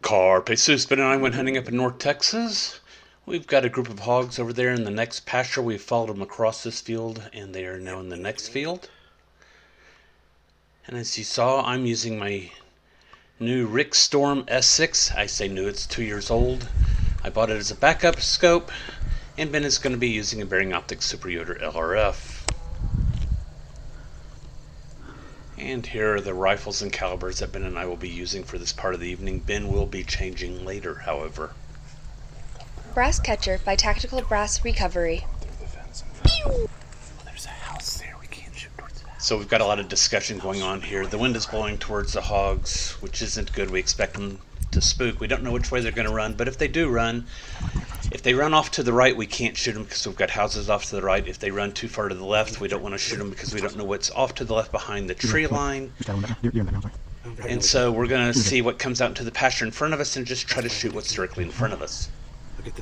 Carpe Suspen and I went hunting up in North Texas. We've got a group of hogs over there in the next pasture. We've followed them across this field, and they are now in the next field. And as you saw, I'm using my new Rix Storm S6. I say new, it's 2 years old. I bought it as a backup scope, and Ben is going to be using a Bearing Optics Super Yoter LRF. And here are the rifles and calibers that Ben and I will be using for this part of the evening. Ben will be changing later, however. Brass Catcher by Tactical Brass Recovery. There's a house there. We can't shoot towards that. So we've got a lot of discussion going on here. The wind is blowing towards the hogs, which isn't good. We expect them to spook. We don't know which way they're going to run, but if they do run, if they run off to the right, we can't shoot them because we've got houses off to the right. If they run too far to the left, we don't want to shoot them because we don't know what's off to the left behind the tree line. And so we're going to see what comes out into the pasture in front of us and just try to shoot what's directly in front of us.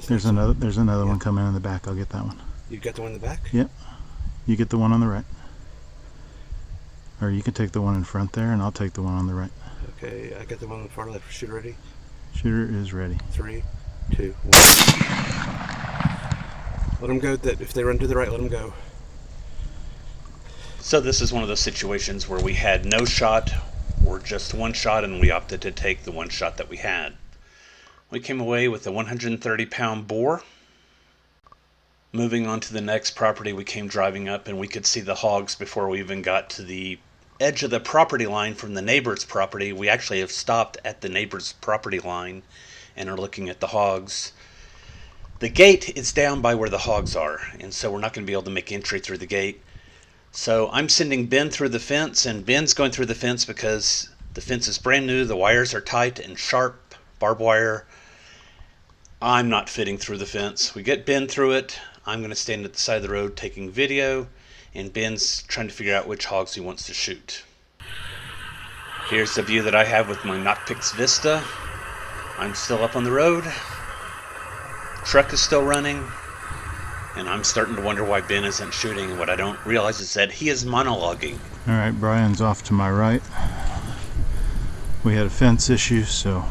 There's another one coming in the back. I'll get that one. You got the one in the back? Yep. You get the one on the right. Or you can take the one in front there, and I'll take the one on the right. Okay, I got the one on the far left. Shooter ready? Shooter is ready. 3, 2, 1. Let them go. If they run to the right, let them go. So this is one of those situations where we had no shot or just one shot, and we opted to take the one shot that we had. We came away with a 130-pound boar. Moving on to the next property, we came driving up, and we could see the hogs before we even got to the edge of the property line from the neighbor's property. We actually have stopped at the neighbor's property line and are looking at the hogs. The gate is down by where the hogs are, and so we're not going to be able to make entry through the gate. So I'm sending Ben through the fence, and Ben's going through the fence because the fence is brand new. The wires are tight and sharp, barbed wire. I'm not fitting through the fence. We get Ben through it. I'm going to stand at the side of the road taking video, and Ben's trying to figure out which hogs he wants to shoot. Here's the view that I have with my Nocpix Vista. I'm still up on the road. Truck is still running, and I'm starting to wonder why Ben isn't shooting. What I don't realize is that he is monologuing. Alright, Brian's off to my right. We had a fence issue, so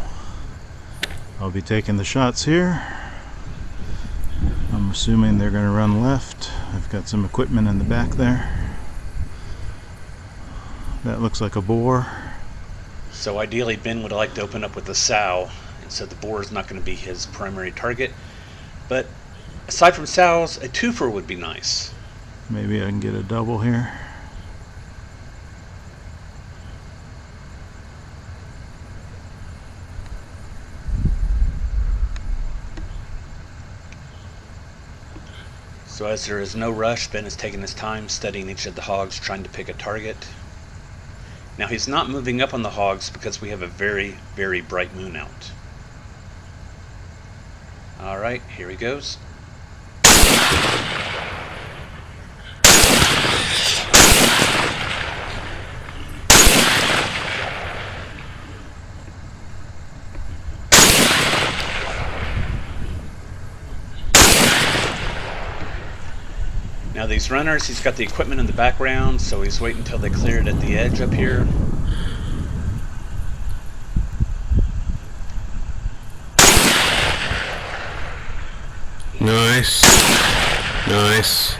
I'll be taking the shots here. I'm assuming they're going to run left. I've got some equipment in the back there. That looks like a boar. So ideally Ben would like to open up with a sow, and so the boar is not going to be his primary target. But aside from sows, a twofer would be nice. Maybe I can get a double here. So as there is no rush, Ben is taking his time studying each of the hogs, trying to pick a target. Now he's not moving up on the hogs because we have a very, very bright moon out. Alright, here he goes. Now these runners, he's got the equipment in the background, so he's waiting until they clear it at the edge up here. Nice. Nice.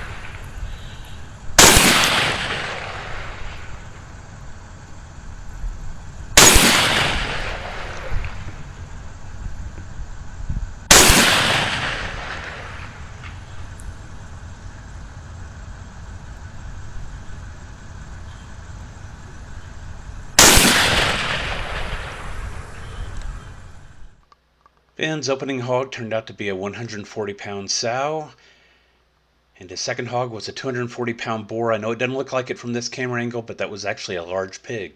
Ben's opening hog turned out to be a 140-pound sow, and his second hog was a 240-pound boar. I know it doesn't look like it from this camera angle, but that was actually a large pig.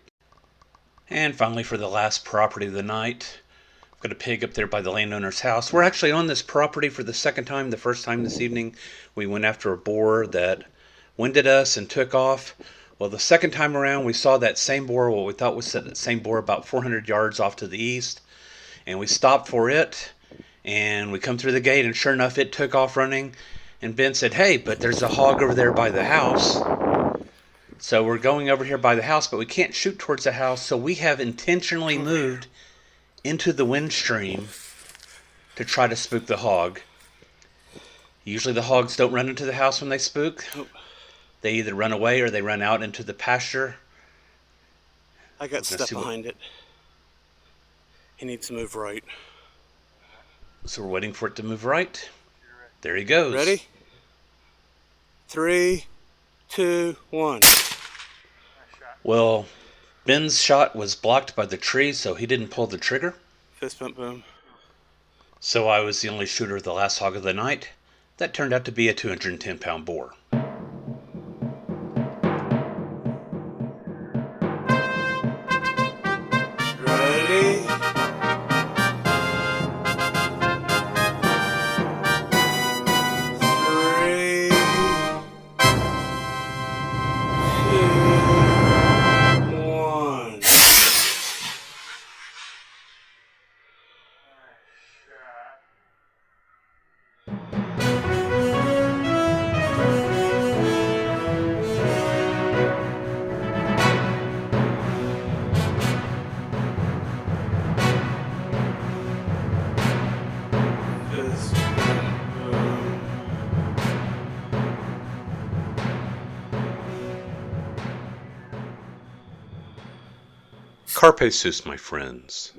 And finally, for the last property of the night, I've got a pig up there by the landowner's house. We're actually on this property for the second time. The first time this evening, we went after a boar that winded us and took off. Well, the second time around, we saw that same boar, what we thought was that same boar, about 400 yards off to the east. And we stopped for it, and we come through the gate, and sure enough, it took off running. And Ben said, hey, but there's a hog over there by the house. So we're going over here by the house, but we can't shoot towards the house, so we have intentionally moved into the wind stream to try to spook the hog. Usually the hogs don't run into the house when they spook. They either run away or they run out into the pasture. I got stuff behind it. He needs to move right. So we're waiting for it to move right. There he goes. Ready? 3, 2, 1. Well, Ben's shot was blocked by the tree, so he didn't pull the trigger. Fist bump, boom. So I was the only shooter of the last hog of the night. That turned out to be a 210-pound boar. Ready? Three, 2, 1. Fist bump, boom. Carpe sus, my friends.